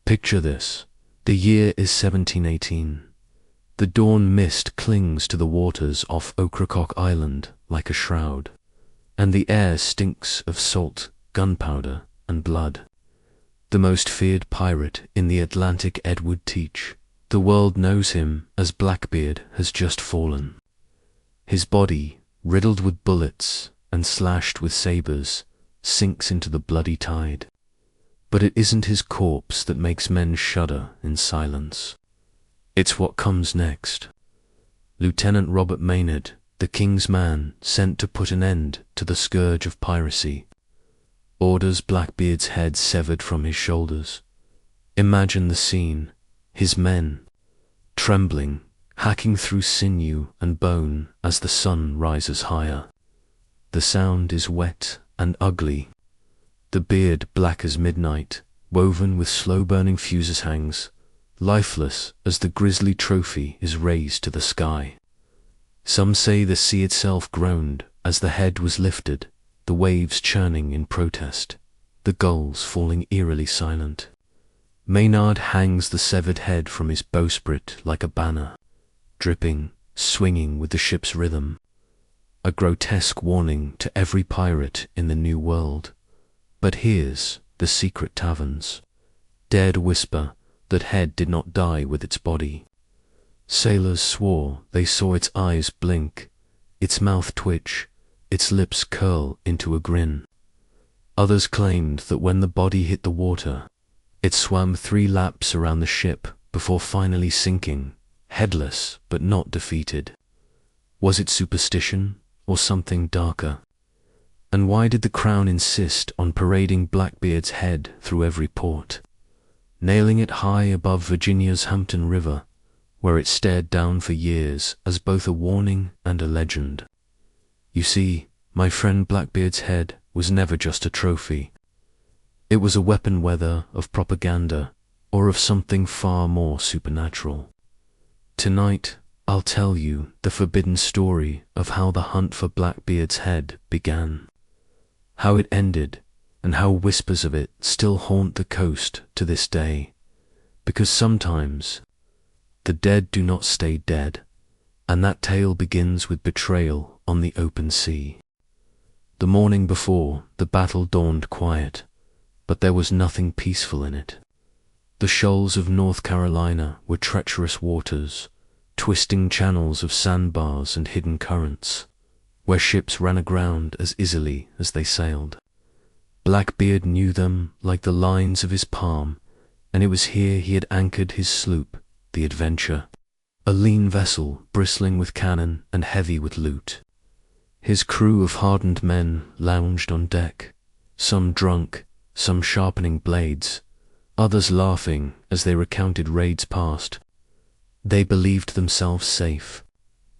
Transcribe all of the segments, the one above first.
Picture this. The year is 1718. The dawn mist clings to the waters off Ocracoke Island like a shroud, and the air stinks of salt, gunpowder, and blood. The most feared pirate in the Atlantic, Edward Teach, the world knows him as Blackbeard, has just fallen. His body, riddled with bullets and slashed with sabres, sinks into the bloody tide. But it isn't his corpse that makes men shudder in silence. It's what comes next. Lieutenant Robert Maynard, the King's man sent to put an end to the scourge of piracy, orders Blackbeard's head severed from his shoulders. Imagine the scene, his men, trembling, hacking through sinew and bone as the sun rises higher. The sound is wet and ugly. The beard black as midnight, woven with slow-burning fuses, hangs, lifeless as the grisly trophy is raised to the sky. Some say the sea itself groaned as the head was lifted, the waves churning in protest, the gulls falling eerily silent. Maynard hangs the severed head from his bowsprit like a banner, dripping, swinging with the ship's rhythm, a grotesque warning to every pirate in the New World. But here's the secret taverns dared to whisper that head did not die with its body. Sailors swore they saw its eyes blink, its mouth twitch, its lips curl into a grin. Others claimed that when the body hit the water, it swam 3 laps around the ship before finally sinking, headless but not defeated. Was it superstition or something darker? And why did the Crown insist on parading Blackbeard's head through every port, nailing it high above Virginia's Hampton River, where it stared down for years as both a warning and a legend? You see, my friend, Blackbeard's head was never just a trophy. It was a weapon, whether of propaganda or of something far more supernatural. Tonight, I'll tell you the forbidden story of how the hunt for Blackbeard's head began, how it ended, and how whispers of it still haunt the coast to this day. Because sometimes the dead do not stay dead, and that tale begins with betrayal on the open sea. The morning before, the battle dawned quiet, but there was nothing peaceful in it. The shoals of North Carolina were treacherous waters, twisting channels of sandbars and hidden currents, where ships ran aground as easily as they sailed. Blackbeard knew them like the lines of his palm, and it was here he had anchored his sloop, the Adventure, a lean vessel bristling with cannon and heavy with loot. His crew of hardened men lounged on deck, some drunk, some sharpening blades, others laughing as they recounted raids past. They believed themselves safe.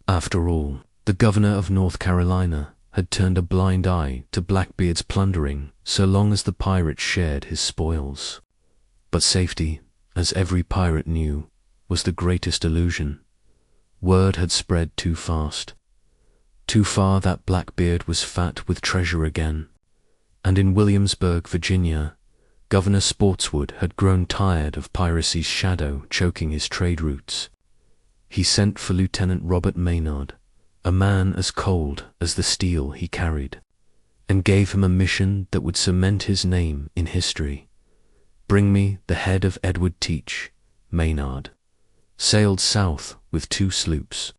After all, the governor of North Carolina had turned a blind eye to Blackbeard's plundering so long as the pirates shared his spoils. But safety, as every pirate knew, was the greatest illusion. Word had spread too fast, too far that Blackbeard was fat with treasure again, and in Williamsburg, Virginia, Governor Spotswood had grown tired of piracy's shadow choking his trade routes. He sent for Lieutenant Robert Maynard, a man as cold as the steel he carried, and gave him a mission that would cement his name in history. Bring me the head of Edward Teach. Maynard sailed south with 2 sloops,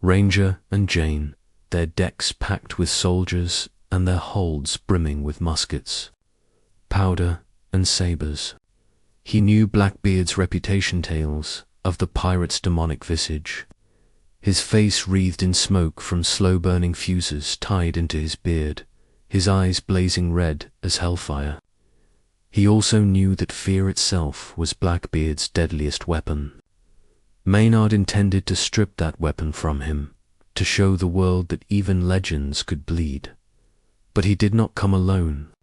Ranger and Jane, their decks packed with soldiers and their holds brimming with muskets, powder and sabres. He knew Blackbeard's reputation tales of the pirate's demonic visage, his face wreathed in smoke from slow-burning fuses tied into his beard, his eyes blazing red as hellfire. He also knew that fear itself was Blackbeard's deadliest weapon. Maynard intended to strip that weapon from him, to show the world that even legends could bleed. But he did not come alone.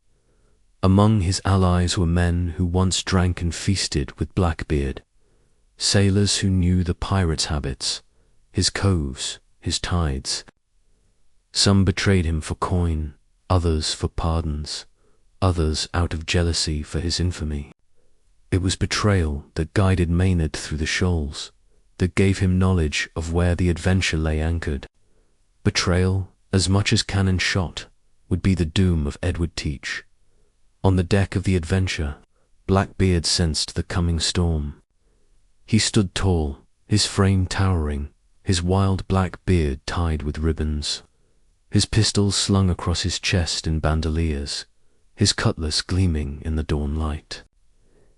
Among his allies were men who once drank and feasted with Blackbeard, sailors who knew the pirate's habits, his coves, his tides. Some betrayed him for coin, others for pardons, others out of jealousy for his infamy. It was betrayal that guided Maynard through the shoals, that gave him knowledge of where the adventure lay anchored. Betrayal, as much as cannon shot, would be the doom of Edward Teach. On the deck of the Adventure, Blackbeard sensed the coming storm. He stood tall, his frame towering, his wild black beard tied with ribbons, his pistols slung across his chest in bandoliers, his cutlass gleaming in the dawn light.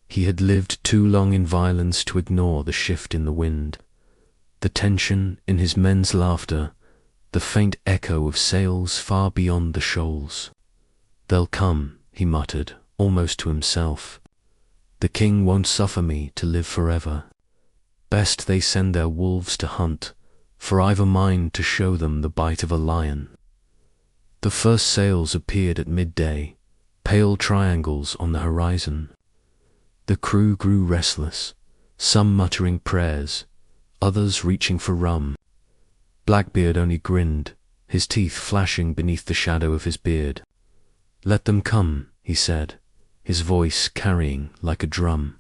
He had lived too long in violence to ignore the shift in the wind, the tension in his men's laughter, the faint echo of sails far beyond the shoals. "They'll come," he muttered, almost to himself. "The king won't suffer me to live forever. Best they send their wolves to hunt, for I've a mind to show them the bite of a lion." The first sails appeared at midday, pale triangles on the horizon. The crew grew restless, some muttering prayers, others reaching for rum. Blackbeard only grinned, his teeth flashing beneath the shadow of his beard. "Let them come," he said, his voice carrying like a drum.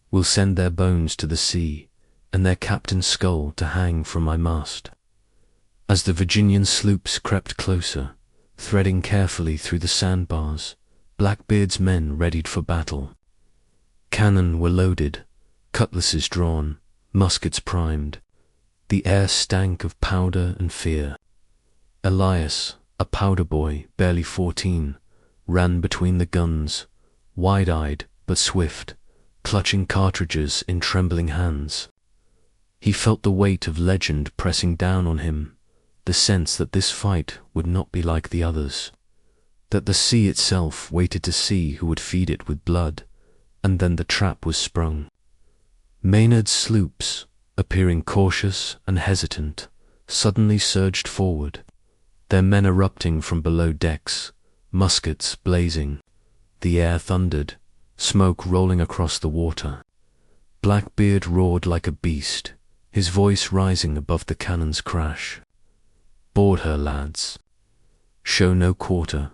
"We'll send their bones to the sea, and their captain's skull to hang from my mast." As the Virginian sloops crept closer, threading carefully through the sandbars, Blackbeard's men readied for battle. Cannon were loaded, cutlasses drawn, muskets primed. The air stank of powder and fear. Elias, a powder boy, barely 14, ran between the guns, wide-eyed but swift, clutching cartridges in trembling hands. He felt the weight of legend pressing down on him, the sense that this fight would not be like the others, that the sea itself waited to see who would feed it with blood, and then the trap was sprung. Maynard's sloops, appearing cautious and hesitant, suddenly surged forward, their men erupting from below decks, muskets blazing. The air thundered, smoke rolling across the water. Blackbeard roared like a beast, his voice rising above the cannon's crash. "Board her, lads. Show no quarter."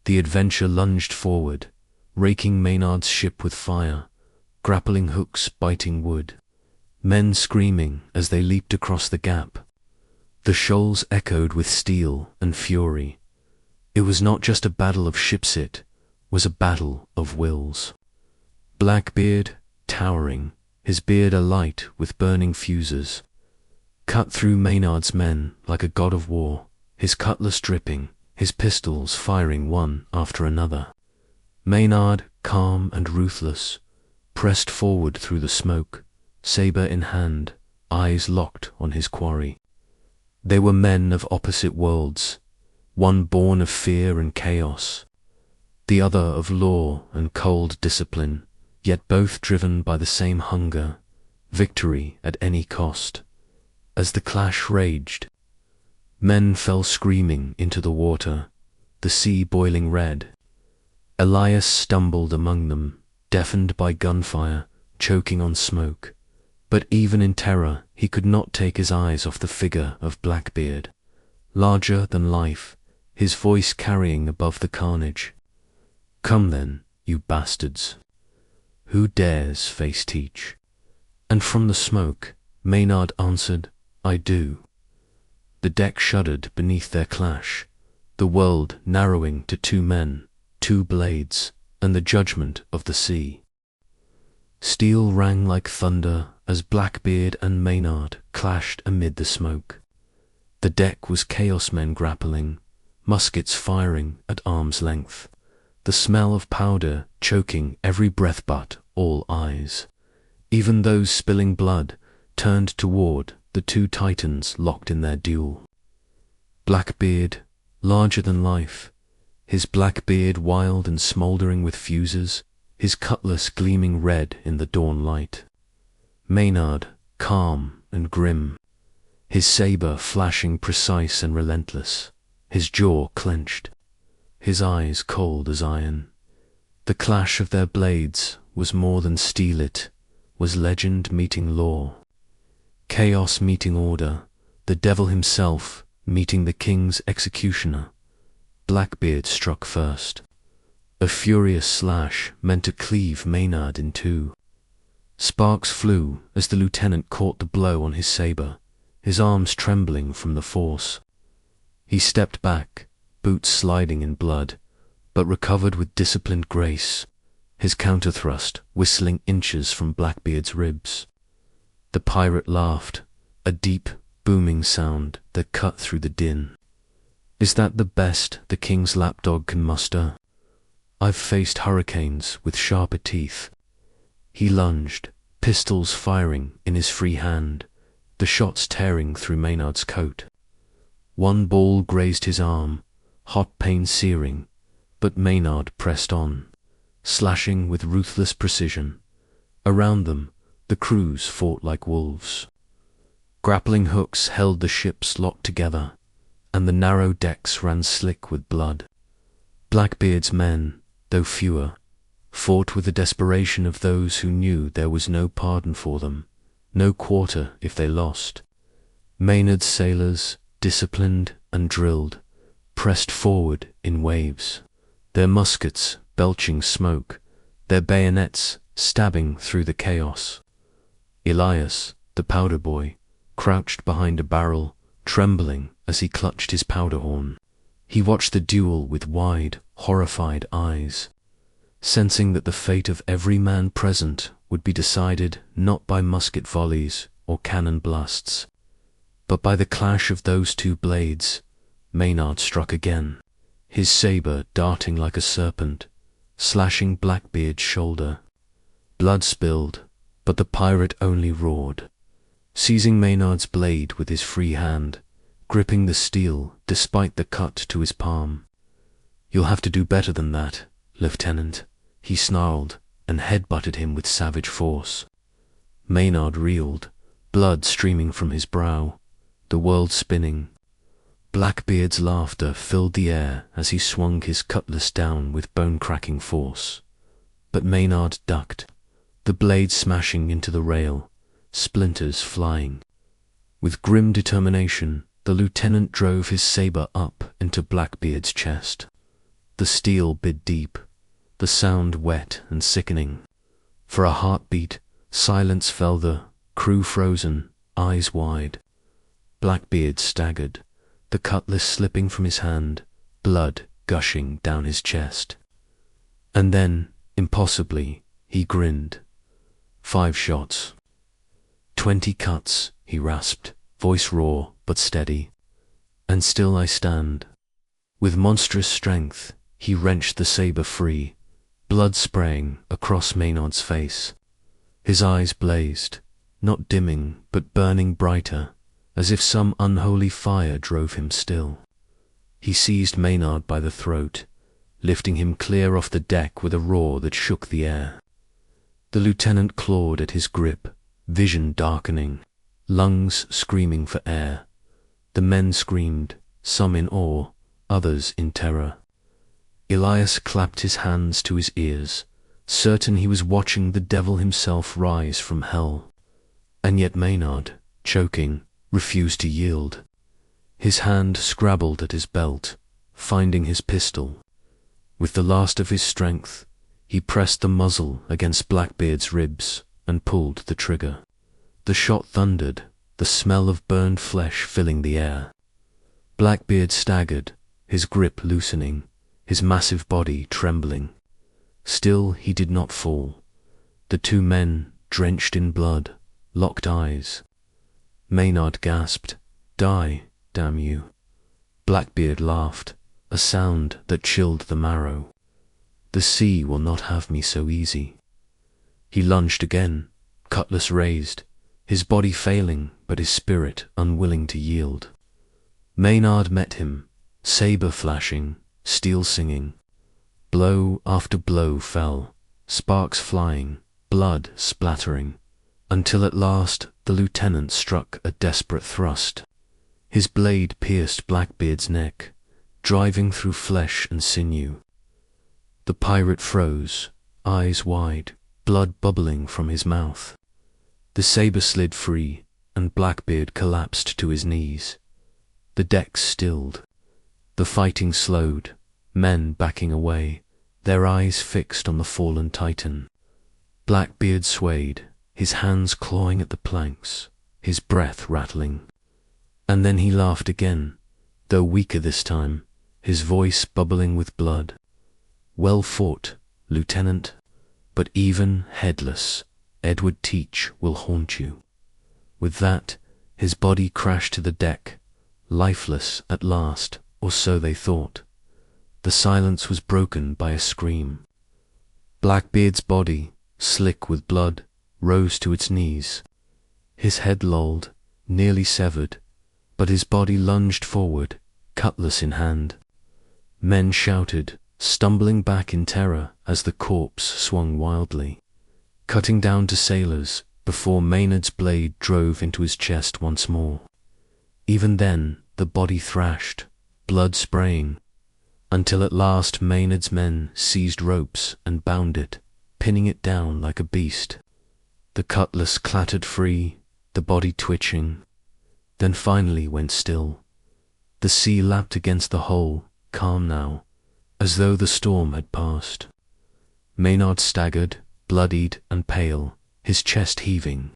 The Adventure lunged forward, raking Maynard's ship with fire, grappling hooks biting wood. Men screaming as they leaped across the gap. The shoals echoed with steel and fury. It was not just a battle of ships, it was a battle of wills. Blackbeard, towering, his beard alight with burning fuses, cut through Maynard's men like a god of war, his cutlass dripping, his pistols firing one after another. Maynard, calm and ruthless, pressed forward through the smoke, saber in hand, eyes locked on his quarry. They were men of opposite worlds, one born of fear and chaos, the other of law and cold discipline, yet both driven by the same hunger, victory at any cost. As the clash raged, men fell screaming into the water, the sea boiling red. Elias stumbled among them, deafened by gunfire, choking on smoke. But even in terror, he could not take his eyes off the figure of Blackbeard, larger than life, his voice carrying above the carnage. "Come then, you bastards. Who dares face Teach?" And from the smoke, Maynard answered, "I do." The deck shuddered beneath their clash, the world narrowing to two men, two blades, and the judgment of the sea. Steel rang like thunder as Blackbeard and Maynard clashed amid the smoke. The deck was chaos men grappling, muskets firing at arm's length, the smell of powder choking every breath but all eyes. Even those spilling blood turned toward the two titans locked in their duel. Blackbeard, larger than life, his black beard wild and smouldering with fuses, his cutlass gleaming red in the dawn light. Maynard, calm and grim, his saber flashing precise and relentless, his jaw clenched, his eyes cold as iron. The clash of their blades was more than steel, it was legend meeting law, chaos meeting order, the devil himself meeting the king's executioner. Blackbeard struck first. A furious slash meant to cleave Maynard in two. Sparks flew as the lieutenant caught the blow on his saber, his arms trembling from the force. He stepped back, boots sliding in blood, but recovered with disciplined grace, his counterthrust whistling inches from Blackbeard's ribs. The pirate laughed, a deep, booming sound that cut through the din. Is that the best the king's lapdog can muster? I've faced hurricanes with sharper teeth. He lunged, pistols firing in his free hand, the shots tearing through Maynard's coat. One ball grazed his arm, hot pain searing, but Maynard pressed on, slashing with ruthless precision. Around them, the crews fought like wolves. Grappling hooks held the ships locked together, and the narrow decks ran slick with blood. Blackbeard's men, though fewer, fought with the desperation of those who knew there was no pardon for them, no quarter if they lost. Maynard's sailors, disciplined and drilled, pressed forward in waves, their muskets belching smoke, their bayonets stabbing through the chaos. Elias, the powder boy, crouched behind a barrel, trembling as he clutched his powder horn. He watched the duel with wide, horrified eyes, sensing that the fate of every man present would be decided not by musket volleys or cannon blasts, but by the clash of those two blades. Maynard struck again, his saber darting like a serpent, slashing Blackbeard's shoulder. Blood spilled, but the pirate only roared, seizing Maynard's blade with his free hand, gripping the steel despite the cut to his palm. "You'll have to do better than that, Lieutenant," he snarled and headbutted him with savage force. Maynard reeled, blood streaming from his brow, the world spinning. Blackbeard's laughter filled the air as he swung his cutlass down with bone-cracking force. But Maynard ducked, the blade smashing into the rail, splinters flying. With grim determination, the lieutenant drove his saber up into Blackbeard's chest. The steel bit deep, the sound wet and sickening. For a heartbeat, silence fell, the crew frozen, eyes wide. Blackbeard staggered, the cutlass slipping from his hand, blood gushing down his chest. And then, impossibly, he grinned. 5 shots. 20 cuts, he rasped, voice raw but steady. And still I stand. With monstrous strength, he wrenched the saber free, blood spraying across Maynard's face. His eyes blazed, not dimming but burning brighter, as if some unholy fire drove him still. He seized Maynard by the throat, lifting him clear off the deck with a roar that shook the air. The lieutenant clawed at his grip, vision darkening, lungs screaming for air. The men screamed, some in awe, others in terror. Elias clapped his hands to his ears, certain he was watching the devil himself rise from hell. And yet Maynard, choking, refused to yield. His hand scrabbled at his belt, finding his pistol. With the last of his strength, he pressed the muzzle against Blackbeard's ribs and pulled the trigger. The shot thundered, the smell of burned flesh filling the air. Blackbeard staggered, his grip loosening, his massive body trembling. Still he did not fall. The 2 men, drenched in blood, locked eyes. Maynard gasped, "Die, damn you." Blackbeard laughed, a sound that chilled the marrow. "The sea will not have me so easy." He lunged again, cutlass raised, his body failing but his spirit unwilling to yield. Maynard met him, saber flashing, steel singing. Blow after blow fell, sparks flying, blood splattering, until at last the lieutenant struck a desperate thrust. His blade pierced Blackbeard's neck, driving through flesh and sinew. The pirate froze, eyes wide, blood bubbling from his mouth. The saber slid free, and Blackbeard collapsed to his knees. The decks stilled. The fighting slowed, men backing away, their eyes fixed on the fallen Titan. Blackbeard swayed, his hands clawing at the planks, his breath rattling. And then he laughed again, though weaker this time, his voice bubbling with blood. "Well fought, Lieutenant, but even headless, Edward Teach will haunt you." With that, his body crashed to the deck, lifeless at last, or so they thought. The silence was broken by a scream. Blackbeard's body, slick with blood, rose to its knees. His head lolled, nearly severed, but his body lunged forward, cutlass in hand. Men shouted, stumbling back in terror as the corpse swung wildly, cutting down to sailors before Maynard's blade drove into his chest once more. Even then, the body thrashed, blood spraying, until at last Maynard's men seized ropes and bound it, pinning it down like a beast. The cutlass clattered free, the body twitching, then finally went still. The sea lapped against the hull, calm now, as though the storm had passed. Maynard staggered, bloodied and pale, his chest heaving.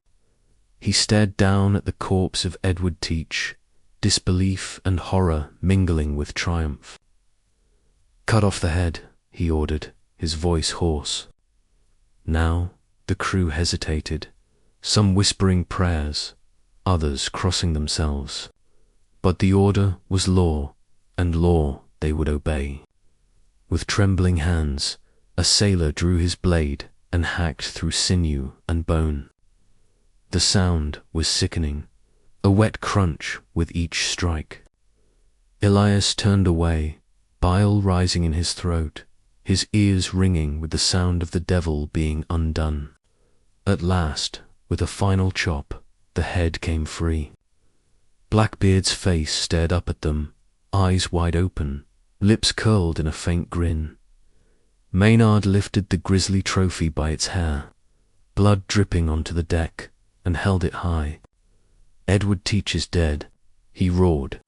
He stared down at the corpse of Edward Teach, disbelief and horror mingling with triumph. "Cut off the head," he ordered, his voice hoarse. Now the crew hesitated, some whispering prayers, others crossing themselves. But the order was law, and law they would obey. With trembling hands, a sailor drew his blade and hacked through sinew and bone. The sound was sickening, a wet crunch with each strike. Elias turned away, bile rising in his throat, his ears ringing with the sound of the devil being undone. At last, with a final chop, the head came free. Blackbeard's face stared up at them, eyes wide open, lips curled in a faint grin. Maynard lifted the grisly trophy by its hair, blood dripping onto the deck, and held it high. "Edward Teach is dead," he roared.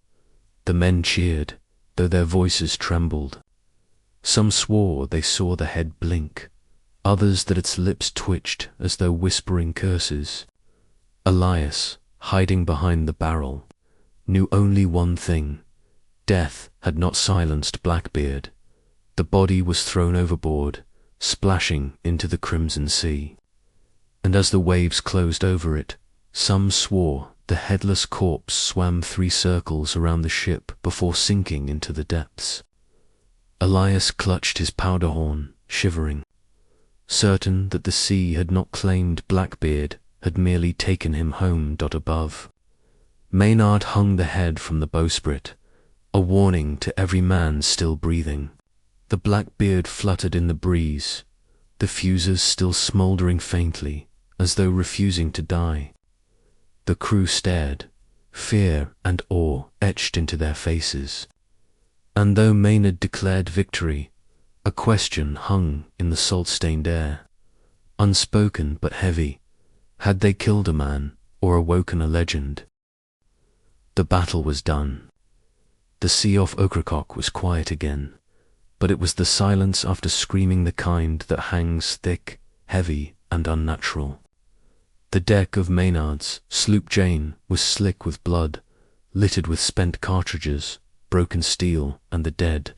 The men cheered, though their voices trembled. Some swore they saw the head blink, others that its lips twitched as though whispering curses. Elias, hiding behind the barrel, knew only one thing. Death had not silenced Blackbeard. The body was thrown overboard, splashing into the crimson sea. And as the waves closed over it, some swore the headless corpse swam 3 circles around the ship before sinking into the depths. Elias clutched his powder horn, shivering, certain that the sea had not claimed Blackbeard, had merely taken him home. Above, Maynard hung the head from the bowsprit, a warning to every man still breathing. The Blackbeard fluttered in the breeze, the fuses still smouldering faintly, as though refusing to die. The crew stared, fear and awe etched into their faces. And though Maynard declared victory, a question hung in the salt-stained air, unspoken but heavy. Had they killed a man or awoken a legend? The battle was done. The sea off Ocracoke was quiet again, but it was the silence after screaming the kind that hangs thick, heavy and unnatural. The deck of Maynard's sloop Jane was slick with blood, littered with spent cartridges, broken steel and the dead.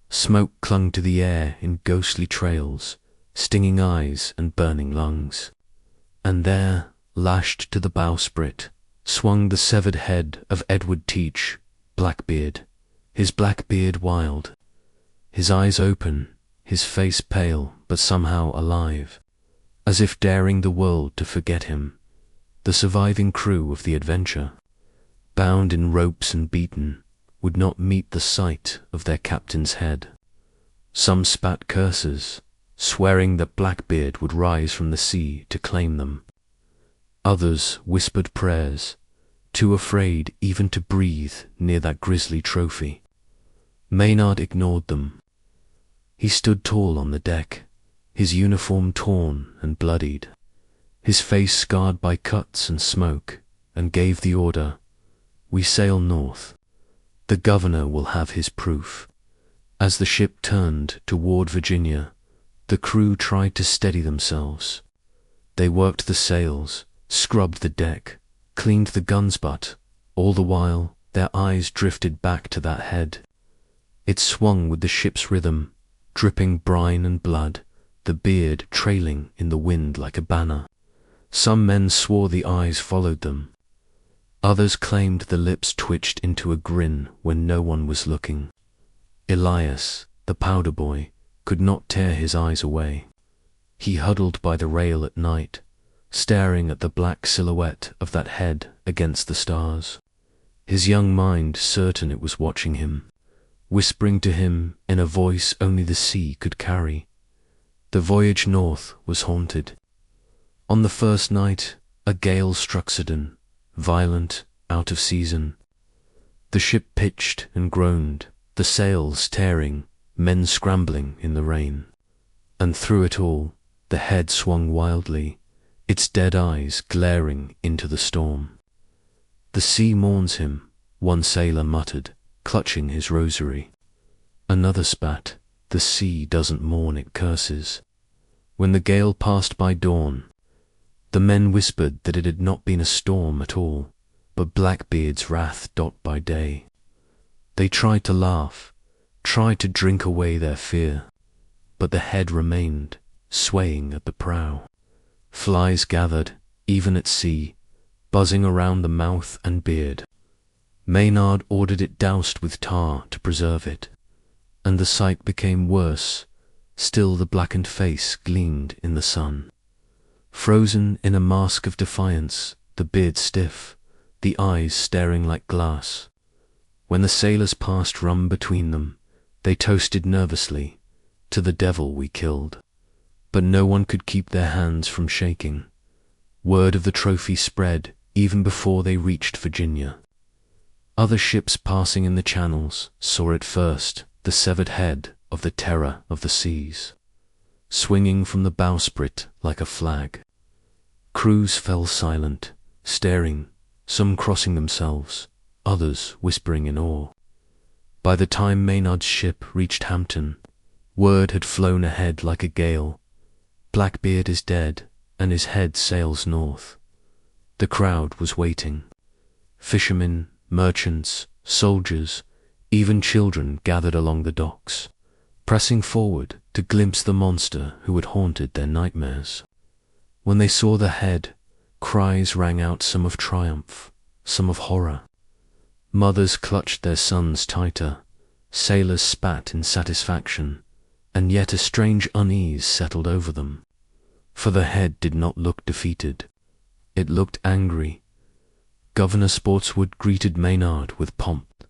Smoke clung to the air in ghostly trails, stinging eyes and burning lungs. And there, lashed to the bowsprit, swung the severed head of Edward Teach, Blackbeard, his black beard wild, his eyes open, his face pale but somehow alive, as if daring the world to forget him. The surviving crew of the Adventure, bound in ropes and beaten, would not meet the sight of their captain's head. Some spat curses, swearing that Blackbeard would rise from the sea to claim them. Others whispered prayers, too afraid even to breathe near that grisly trophy. Maynard ignored them. He stood tall on the deck, his uniform torn and bloodied, his face scarred by cuts and smoke, and gave the order, "We sail north. The governor will have his proof. As the ship turned toward Virginia, the crew tried to steady themselves. They worked the sails, scrubbed the deck, cleaned the gun's butt. All the while, their eyes drifted back to that head. It swung with the ship's rhythm, dripping brine and blood, the beard trailing in the wind like a banner. Some men swore the eyes followed them. Others claimed the lips twitched into a grin when no one was looking. Elias, the powder boy, could not tear his eyes away. He huddled by the rail at night, staring at the black silhouette of that head against the stars, his young mind certain it was watching him, whispering to him in a voice only the sea could carry. The voyage north was haunted. On the first night, a gale struck sudden, violent, out of season. The ship pitched and groaned, the sails tearing, men scrambling in the rain. And through it all, the head swung wildly, its dead eyes glaring into the storm. "The sea mourns him," one sailor muttered, clutching his rosary. Another spat, "The sea doesn't mourn, it curses." When the gale passed by dawn, the men whispered that it had not been a storm at all, but Blackbeard's wrath by day. They tried to laugh, tried to drink away their fear, but the head remained, swaying at the prow. Flies gathered, even at sea, buzzing around the mouth and beard. Maynard ordered it doused with tar to preserve it, and the sight became worse. Still the blackened face gleamed in the sun. Frozen in a mask of defiance, the beard stiff, the eyes staring like glass. When the sailors passed rum between them, they toasted nervously, "To the devil we killed." But no one could keep their hands from shaking. Word of the trophy spread even before they reached Virginia. Other ships passing in the channels saw it first, the severed head of the terror of the seas, swinging from the bowsprit like a flag. Crews fell silent, staring, some crossing themselves, others whispering in awe. By the time Maynard's ship reached Hampton, word had flown ahead like a gale. Blackbeard is dead, and his head sails north. The crowd was waiting. Fishermen, merchants, soldiers, even children gathered along the docks, pressing forward to glimpse the monster who had haunted their nightmares. When they saw the head, cries rang out, some of triumph, some of horror. Mothers clutched their sons tighter, sailors spat in satisfaction, and yet a strange unease settled over them. For the head did not look defeated. It looked angry. Governor Spotswood greeted Maynard with pomp,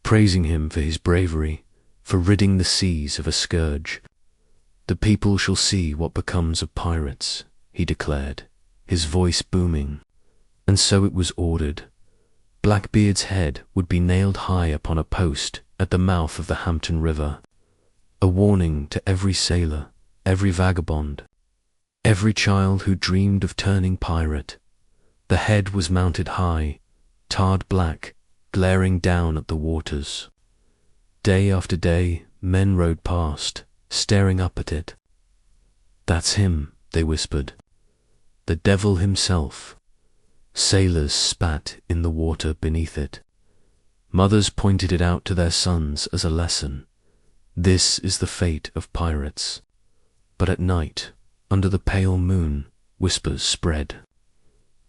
praising him for his bravery, for ridding the seas of a scourge. "The people shall see what becomes of pirates," he declared, his voice booming. And so it was ordered. Blackbeard's head would be nailed high upon a post at the mouth of the Hampton River, a warning to every sailor, every vagabond, every child who dreamed of turning pirate. The head was mounted high, tarred black, glaring down at the waters. Day after day, men rode past, staring up at it. "That's him," they whispered. "The devil himself." Sailors spat in the water beneath it. Mothers pointed it out to their sons as a lesson. This is the fate of pirates. But at night, under the pale moon, whispers spread.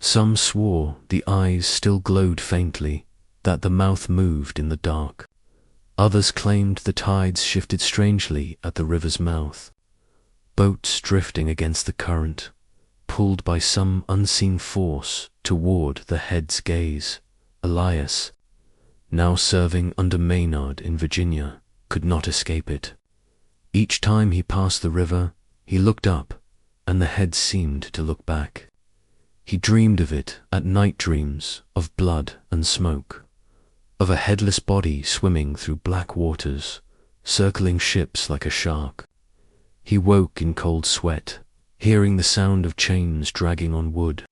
Some swore the eyes still glowed faintly, that the mouth moved in the dark. Others claimed the tides shifted strangely at the river's mouth. Boats drifting against the current, pulled by some unseen force toward the head's gaze. Elias, now serving under Maynard in Virginia, could not escape it. Each time he passed the river, he looked up, and the head seemed to look back. He dreamed of it at night, dreams of blood and smoke, of a headless body swimming through black waters, circling ships like a shark. He woke in cold sweat, hearing the sound of chains dragging on wood.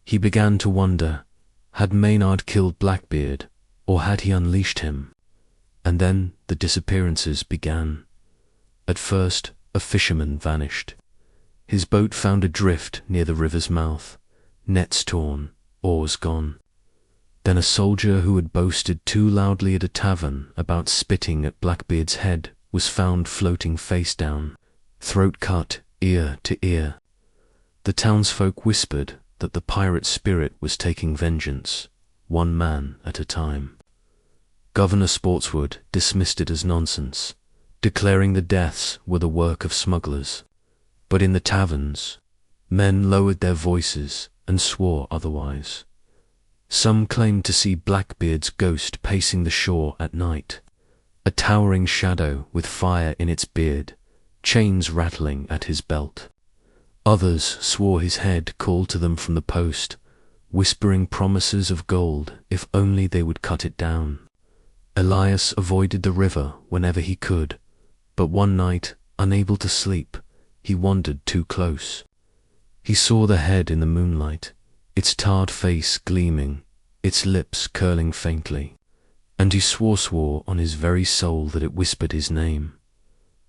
He began to wonder, had Maynard killed Blackbeard, or had he unleashed him? And then the disappearances began. At first, a fisherman vanished. His boat found adrift near the river's mouth, nets torn, oars gone. Then a soldier who had boasted too loudly at a tavern about spitting at Blackbeard's head was found floating face down, throat cut ear to ear. The townsfolk whispered that the pirate spirit was taking vengeance, one man at a time. Governor Spotswood dismissed it as nonsense, declaring the deaths were the work of smugglers. But in the taverns, men lowered their voices and swore otherwise. Some claimed to see Blackbeard's ghost pacing the shore at night, a towering shadow with fire in its beard, chains rattling at his belt. Others swore his head called to them from the post, whispering promises of gold if only they would cut it down. Elias avoided the river whenever he could, but one night, unable to sleep, he wandered too close. He saw the head in the moonlight, its tarred face gleaming, its lips curling faintly, and he swore on his very soul that it whispered his name.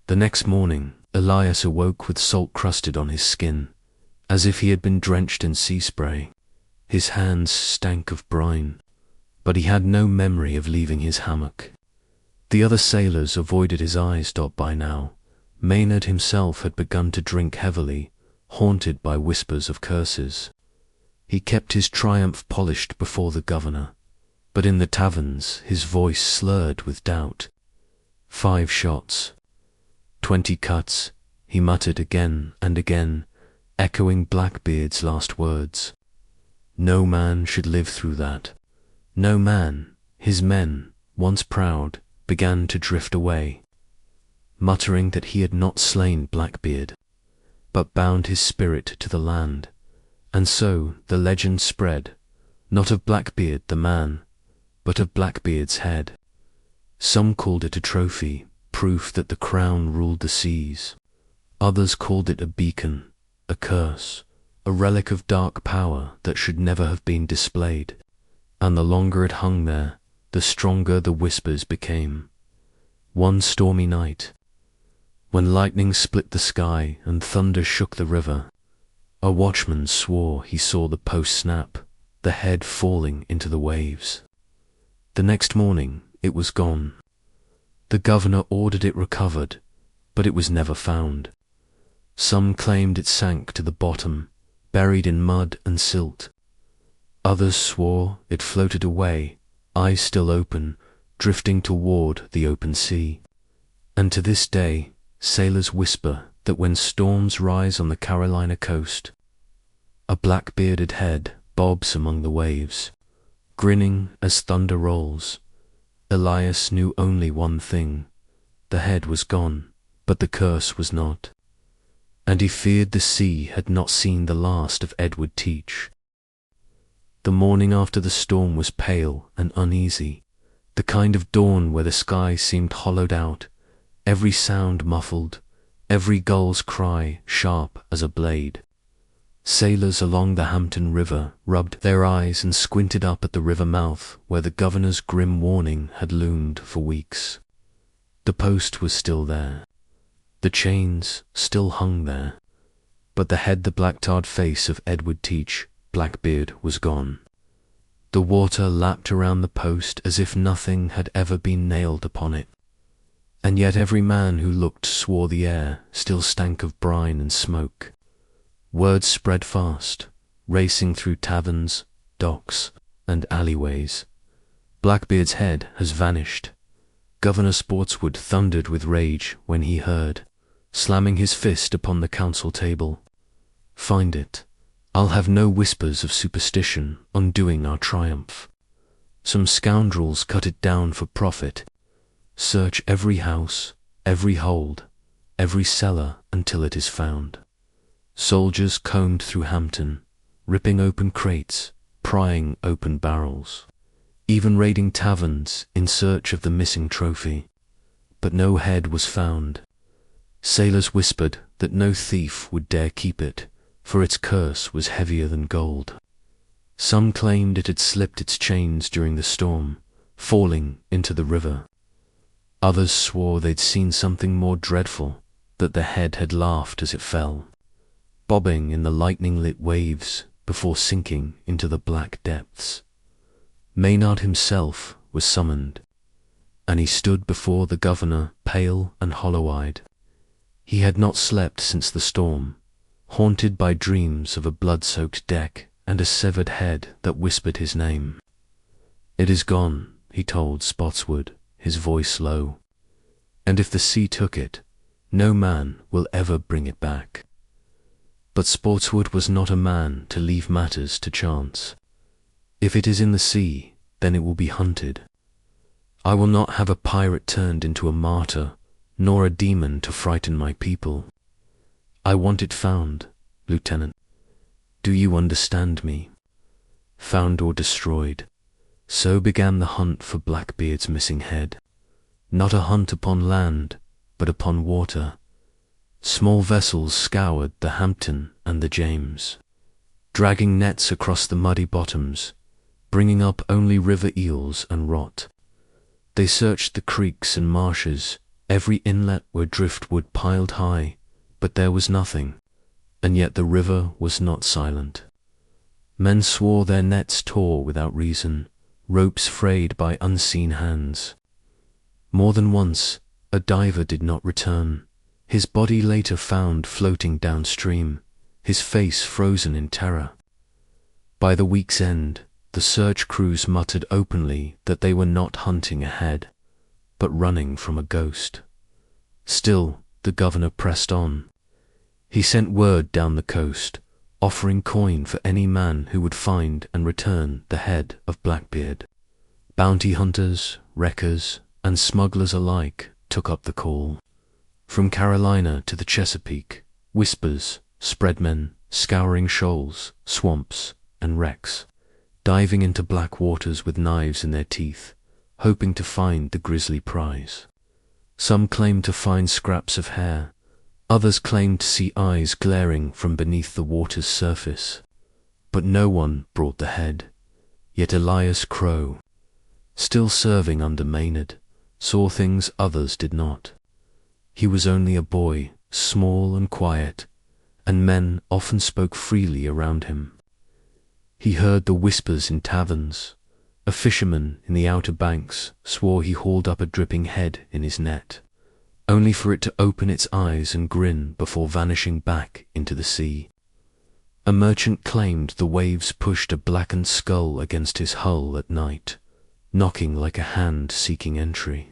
The next morning, Elias awoke with salt crusted on his skin, as if he had been drenched in sea spray. His hands stank of brine, but he had no memory of leaving his hammock. The other sailors avoided his eyes by now. Maynard himself had begun to drink heavily, haunted by whispers of curses. He kept his triumph polished before the governor, but in the taverns his voice slurred with doubt. 5 shots, 20 cuts, he muttered again and again, echoing Blackbeard's last words. No man should live through that. No man, his men, once proud, began to drift away, muttering that he had not slain Blackbeard, but bound his spirit to the land. And so the legend spread, not of Blackbeard the man, but of Blackbeard's head. Some called it a trophy, proof that the crown ruled the seas. Others called it a beacon, a curse, a relic of dark power that should never have been displayed. And the longer it hung there, the stronger the whispers became. One stormy night, when lightning split the sky and thunder shook the river, a watchman swore he saw the post snap, the head falling into the waves. The next morning it was gone. The governor ordered it recovered, but it was never found. Some claimed it sank to the bottom, buried in mud and silt. Others swore it floated away, eyes still open, drifting toward the open sea. And to this day, sailors whisper that when storms rise on the Carolina coast, a black-bearded head bobs among the waves, grinning as thunder rolls. Elias knew only one thing: the head was gone, but the curse was not. And he feared the sea had not seen the last of Edward Teach. The morning after the storm was pale and uneasy, the kind of dawn where the sky seemed hollowed out, every sound muffled, every gull's cry sharp as a blade. Sailors along the Hampton River rubbed their eyes and squinted up at the river mouth where the governor's grim warning had loomed for weeks. The post was still there. The chains still hung there. But the head, the black-tarred face of Edward Teach, Blackbeard, was gone. The water lapped around the post as if nothing had ever been nailed upon it. And yet every man who looked swore the air still stank of brine and smoke. Word spread fast, racing through taverns, docks, and alleyways. Blackbeard's head has vanished. Governor Spotswood thundered with rage when he heard, slamming his fist upon the council table. Find it. I'll have no whispers of superstition undoing our triumph. Some scoundrels cut it down for profit. Search every house, every hold, every cellar until it is found. Soldiers combed through Hampton, ripping open crates, prying open barrels, even raiding taverns in search of the missing trophy. But no head was found. Sailors whispered that no thief would dare keep it, for its curse was heavier than gold. Some claimed it had slipped its chains during the storm, falling into the river. Others swore they'd seen something more dreadful, that the head had laughed as it fell, bobbing in the lightning-lit waves before sinking into the black depths. Maynard himself was summoned, and he stood before the governor pale and hollow-eyed. He had not slept since the storm, haunted by dreams of a blood-soaked deck and a severed head that whispered his name. "It is gone," he told Spotswood, his voice low, "and if the sea took it, no man will ever bring it back." But Spotswood was not a man to leave matters to chance. "If it is in the sea, then it will be hunted. I will not have a pirate turned into a martyr, nor a demon to frighten my people. I want it found, Lieutenant. Do you understand me? Found or destroyed." So began the hunt for Blackbeard's missing head. Not a hunt upon land, but upon water. Small vessels scoured the Hampton and the James, dragging nets across the muddy bottoms, bringing up only river eels and rot. They searched the creeks and marshes, every inlet where driftwood piled high, but there was nothing, and yet the river was not silent. Men swore their nets tore without reason, ropes frayed by unseen hands. More than once, a diver did not return, his body later found floating downstream, his face frozen in terror. By the week's end, the search crews muttered openly that they were not hunting a head, but running from a ghost. Still, the governor pressed on. He sent word down the coast, offering coin for any man who would find and return the head of Blackbeard. Bounty hunters, wreckers, and smugglers alike took up the call. From Carolina to the Chesapeake, whispers spread, men scouring shoals, swamps, and wrecks, diving into black waters with knives in their teeth, hoping to find the grisly prize. Some claimed to find scraps of hair, others claimed to see eyes glaring from beneath the water's surface. But no one brought the head. Yet Elias Crow, still serving under Maynard, saw things others did not. He was only a boy, small and quiet, and men often spoke freely around him. He heard the whispers in taverns. A fisherman in the Outer Banks swore he hauled up a dripping head in his net, only for it to open its eyes and grin before vanishing back into the sea. A merchant claimed the waves pushed a blackened skull against his hull at night, knocking like a hand seeking entry.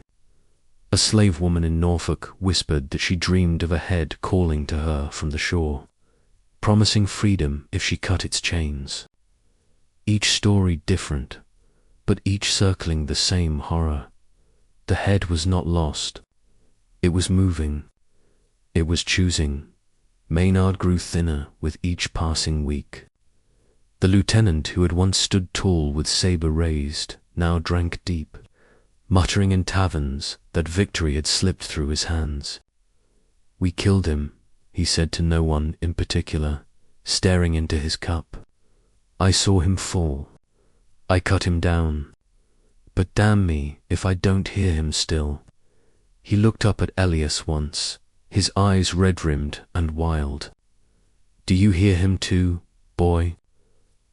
A slave woman in Norfolk whispered that she dreamed of a head calling to her from the shore, promising freedom if she cut its chains. Each story different, but each circling the same horror. The head was not lost. It was moving. It was choosing. Maynard grew thinner with each passing week. The lieutenant who had once stood tall with saber raised now drank deep, muttering in taverns that victory had slipped through his hands. "We killed him," he said to no one in particular, staring into his cup. "I saw him fall. I cut him down. But damn me if I don't hear him still." He looked up at Elias once, his eyes red-rimmed and wild. "Do you hear him too, boy?"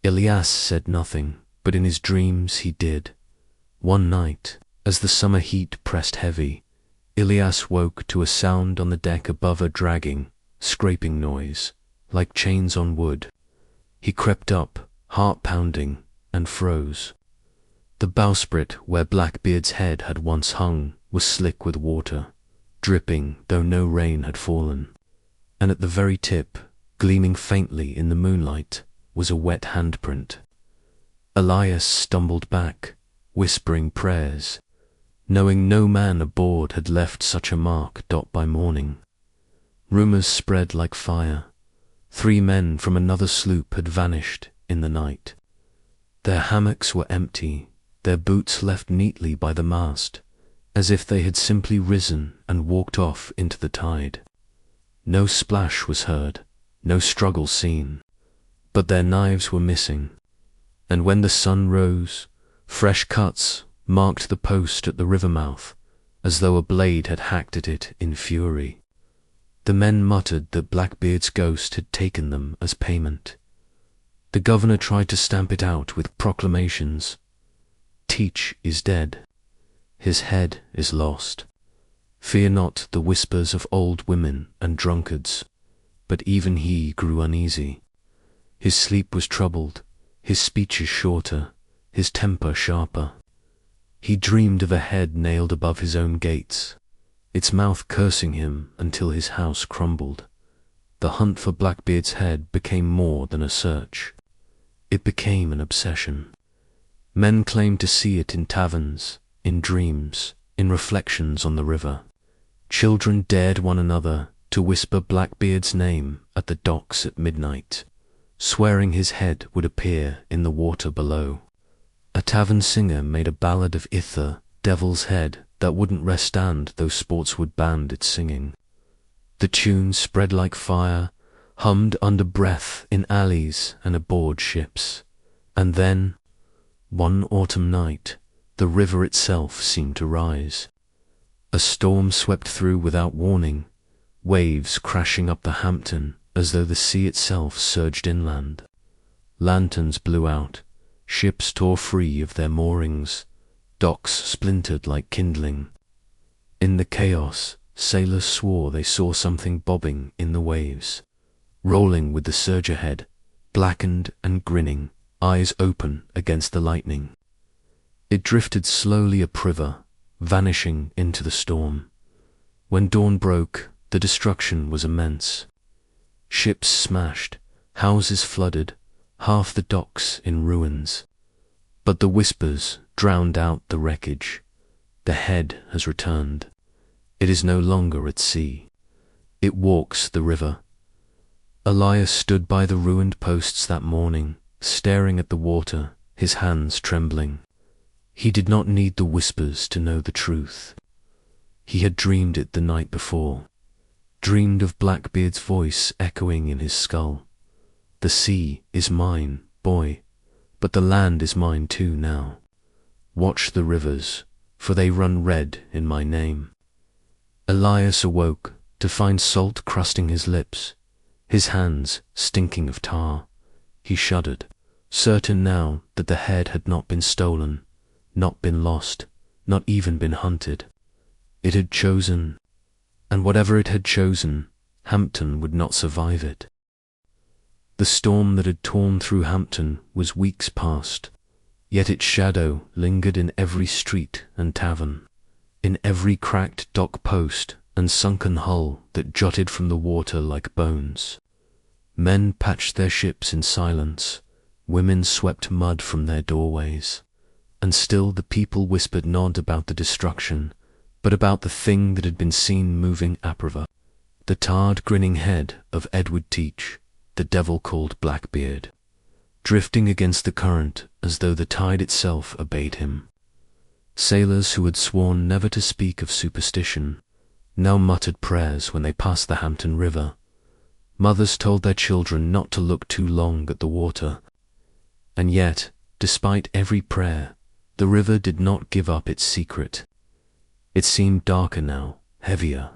Elias said nothing, but in his dreams he did. One night, as the summer heat pressed heavy, Elias woke to a sound on the deck above, a dragging, scraping noise, like chains on wood. He crept up, heart pounding, and froze. The bowsprit where Blackbeard's head had once hung was slick with water, dripping though no rain had fallen, and at the very tip, gleaming faintly in the moonlight, was a wet handprint. Elias stumbled back, whispering prayers, knowing no man aboard had left such a mark by morning. Rumors spread like fire. 3 men from another sloop had vanished in the night. Their hammocks were empty, their boots left neatly by the mast, as if they had simply risen and walked off into the tide. No splash was heard, no struggle seen, but their knives were missing, and when the sun rose, fresh cuts marked the post at the river mouth, as though a blade had hacked at it in fury. The men muttered that Blackbeard's ghost had taken them as payment. The governor tried to stamp it out with proclamations. Teach is dead. His head is lost. Fear not the whispers of old women and drunkards. But even he grew uneasy. His sleep was troubled, his speeches shorter, his temper sharper. He dreamed of a head nailed above his own gates, its mouth cursing him until his house crumbled. The hunt for Blackbeard's head became more than a search. It became an obsession. Men claimed to see it in taverns, in dreams, in reflections on the river. Children dared one another to whisper Blackbeard's name at the docks at midnight, swearing his head would appear in the water below. A tavern singer made a ballad of Ither, Devil's Head, that wouldn't rest stand though sportswood banned its singing. The tune spread like fire, hummed under breath in alleys and aboard ships. And then, one autumn night, the river itself seemed to rise. A storm swept through without warning, waves crashing up the Hampton as though the sea itself surged inland. Lanterns blew out, ships tore free of their moorings, docks splintered like kindling. In the chaos, sailors swore they saw something bobbing in the waves, rolling with the surge ahead, blackened and grinning, eyes open against the lightning. It drifted slowly upriver, vanishing into the storm. When dawn broke, the destruction was immense. Ships smashed, houses flooded, half the docks in ruins. But the whispers drowned out the wreckage. The head has returned. It is no longer at sea. It walks the river. Elias stood by the ruined posts that morning, staring at the water, his hands trembling. He did not need the whispers to know the truth. He had dreamed it the night before, dreamed of Blackbeard's voice echoing in his skull. The sea is mine, boy, but the land is mine too now. Watch the rivers, for they run red in my name. Elias awoke to find salt crusting his lips, his hands stinking of tar. He shuddered, certain now that the head had not been stolen, not been lost, not even been hunted. It had chosen, and whatever it had chosen, Hampton would not survive it. The storm that had torn through Hampton was weeks past, yet its shadow lingered in every street and tavern, in every cracked dock post and sunken hull that jutted from the water like bones. Men patched their ships in silence, women swept mud from their doorways, and still the people whispered not about the destruction, but about the thing that had been seen moving upriver, the tarred grinning head of Edward Teach, the devil called Blackbeard, drifting against the current as though the tide itself obeyed him. Sailors who had sworn never to speak of superstition now muttered prayers when they passed the Hampton River. Mothers told their children not to look too long at the water. And yet, despite every prayer, the river did not give up its secret. It seemed darker now, heavier,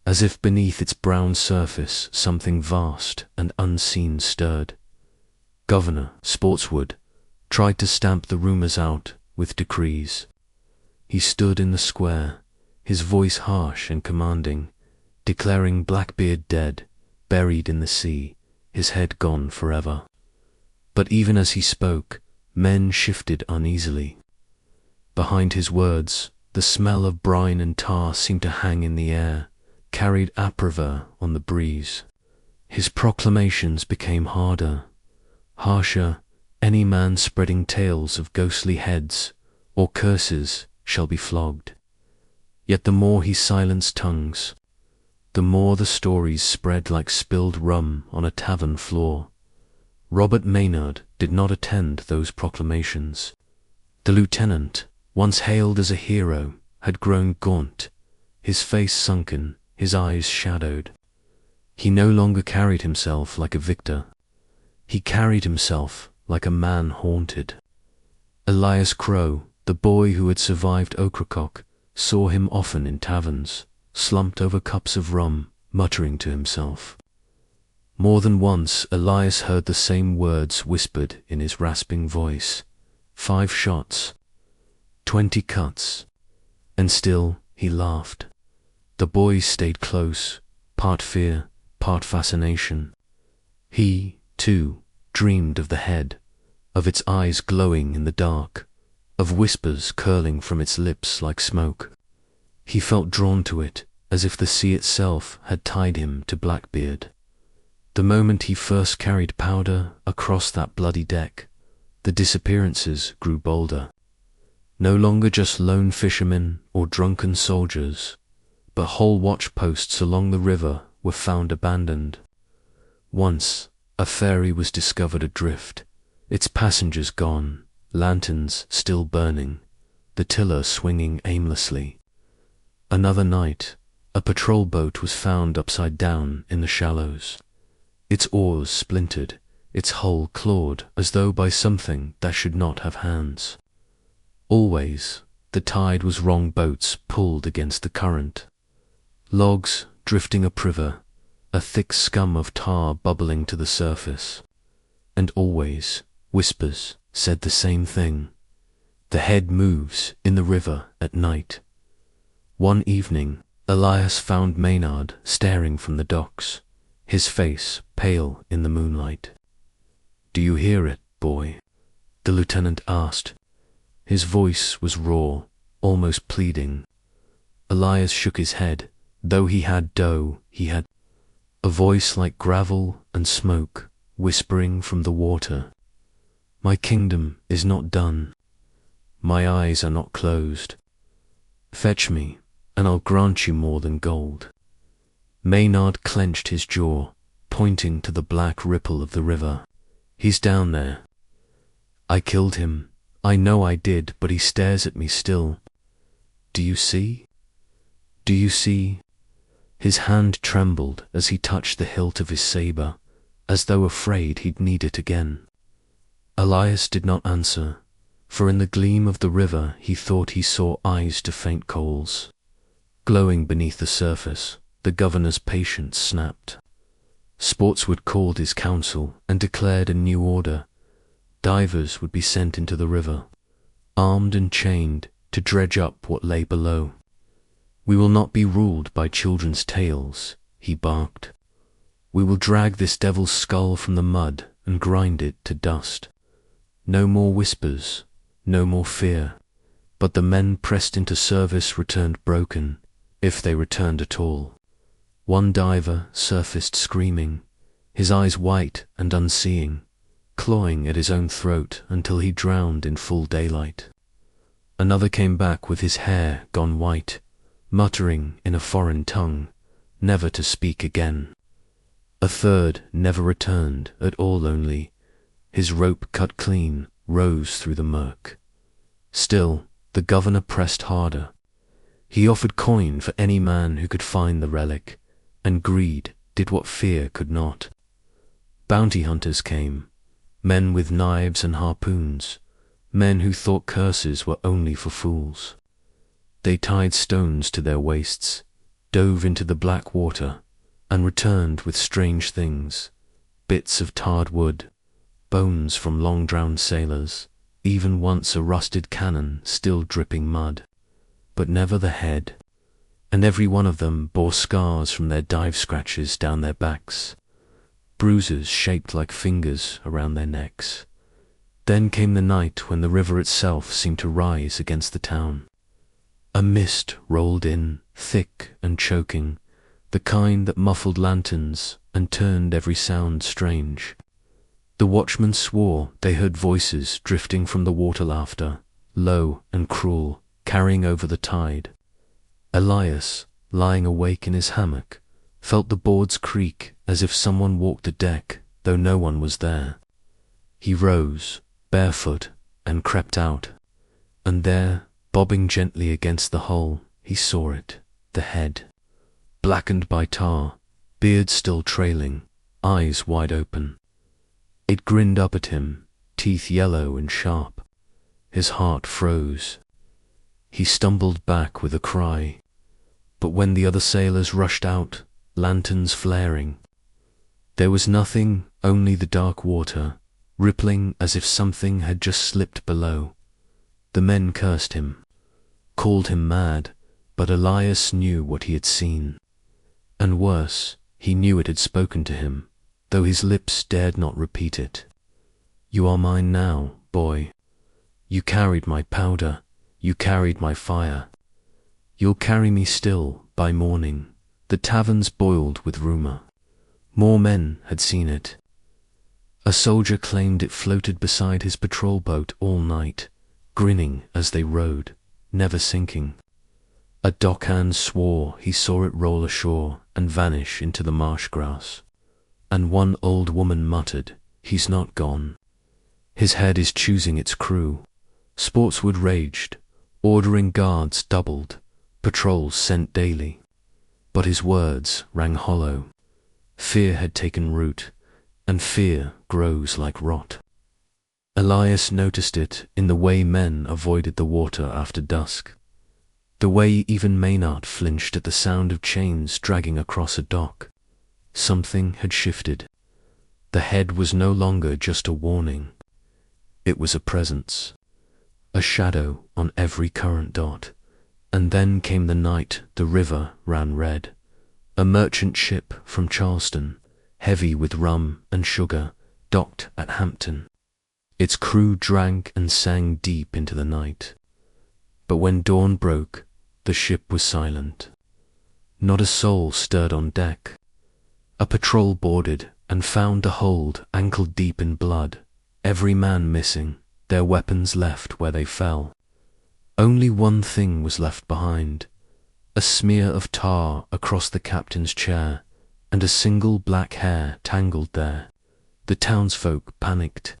as if beneath its brown surface something vast and unseen stirred. Governor Sportswood tried to stamp the rumors out with decrees. He stood in the square, his voice harsh and commanding, declaring Blackbeard dead, buried in the sea, his head gone forever. But even as he spoke, men shifted uneasily. Behind his words, the smell of brine and tar seemed to hang in the air, carried upriver on the breeze. His proclamations became harder, harsher. Any man spreading tales of ghostly heads or curses shall be flogged. Yet the more he silenced tongues, the more the stories spread like spilled rum on a tavern floor. Robert Maynard did not attend those proclamations. The lieutenant, once hailed as a hero, had grown gaunt, his face sunken, his eyes shadowed. He no longer carried himself like a victor. He carried himself like a man haunted. Elias Crow, the boy who had survived Ocracoke, saw him often in taverns, slumped over cups of rum, muttering to himself. More than once Elias heard the same words whispered in his rasping voice. 5 shots, 20 cuts, and still he laughed. The boys stayed close, part fear, part fascination. He, too, dreamed of the head, of its eyes glowing in the dark, of whispers curling from its lips like smoke. He felt drawn to it, as if the sea itself had tied him to Blackbeard. The moment he first carried powder across that bloody deck, the disappearances grew bolder. No longer just lone fishermen or drunken soldiers, but whole watch posts along the river were found abandoned. Once, a ferry was discovered adrift, its passengers gone, lanterns still burning, the tiller swinging aimlessly. Another night, a patrol boat was found upside down in the shallows. Its oars splintered, its hull clawed as though by something that should not have hands. Always, the tide was wrong boats pulled against the current. Logs drifting upriver, a thick scum of tar bubbling to the surface. And always, whispers said the same thing. The head moves in the river at night. One evening, Elias found Maynard staring from the docks, his face pale in the moonlight. "Do you hear it, boy?" the lieutenant asked. His voice was raw, almost pleading. Elias shook his head. Though he had dough, he had a voice like gravel and smoke, whispering from the water. "My kingdom is not done. My eyes are not closed. Fetch me, and I'll grant you more than gold." Maynard clenched his jaw, pointing to the black ripple of the river. "He's down there. I killed him. I know I did, but he stares at me still. Do you see? Do you see?" His hand trembled as he touched the hilt of his saber, as though afraid he'd need it again. Elias did not answer, for in the gleam of the river he thought he saw eyes to faint coals. Glowing beneath the surface, the governor's patience snapped. Sportswood called his council and declared a new order. Divers would be sent into the river, armed and chained, to dredge up what lay below. "We will not be ruled by children's tales," he barked. "We will drag this devil's skull from the mud and grind it to dust. No more whispers, no more fear." But the men pressed into service returned broken, if they returned at all. One diver surfaced screaming, his eyes white and unseeing, clawing at his own throat until he drowned in full daylight. Another came back with his hair gone white, muttering in a foreign tongue, never to speak again. A third never returned at all, only his rope cut clean rose through the murk. Still, the governor pressed harder. He offered coin for any man who could find the relic, and greed did what fear could not. Bounty hunters came, men with knives and harpoons, men who thought curses were only for fools. They tied stones to their waists, dove into the black water, and returned with strange things, bits of tarred wood, bones from long-drowned sailors, even once a rusted cannon still dripping mud, but never the head, and every one of them bore scars from their dive scratches down their backs, bruises shaped like fingers around their necks. Then came the night when the river itself seemed to rise against the town. A mist rolled in, thick and choking, the kind that muffled lanterns and turned every sound strange. The watchmen swore they heard voices drifting from the water laughter, low and cruel, carrying over the tide. Elias, lying awake in his hammock, felt the boards creak as if someone walked the deck, though no one was there. He rose, barefoot, and crept out, and there, bobbing gently against the hull, he saw it, the head, blackened by tar, beard still trailing, eyes wide open. It grinned up at him, teeth yellow and sharp. His heart froze. He stumbled back with a cry, but when the other sailors rushed out, lanterns flaring, there was nothing, only the dark water, rippling as if something had just slipped below. The men cursed him, called him mad, but Elias knew what he had seen. And worse, he knew it had spoken to him, though his lips dared not repeat it. "You are mine now, boy. You carried my powder, you carried my fire. You'll carry me still, by morning." The taverns boiled with rumor. More men had seen it. A soldier claimed it floated beside his patrol boat all night, grinning as they rowed, never sinking. A dockhand swore he saw it roll ashore and vanish into the marsh grass. And one old woman muttered, "He's not gone. His head is choosing its crew." Sportswood raged, ordering guards doubled, patrols sent daily. But his words rang hollow. Fear had taken root, and fear grows like rot. Elias noticed it in the way men avoided the water after dusk, the way even Maynard flinched at the sound of chains dragging across a dock. Something had shifted. The head was no longer just a warning. It was a presence, a shadow on every current dot. And then came the night the river ran red. A merchant ship from Charleston, heavy with rum and sugar, docked at Hampton. Its crew drank and sang deep into the night. But when dawn broke, the ship was silent. Not a soul stirred on deck. A patrol boarded and found a hold ankle-deep in blood, every man missing, their weapons left where they fell. Only one thing was left behind, a smear of tar across the captain's chair, and a single black hair tangled there. The townsfolk panicked.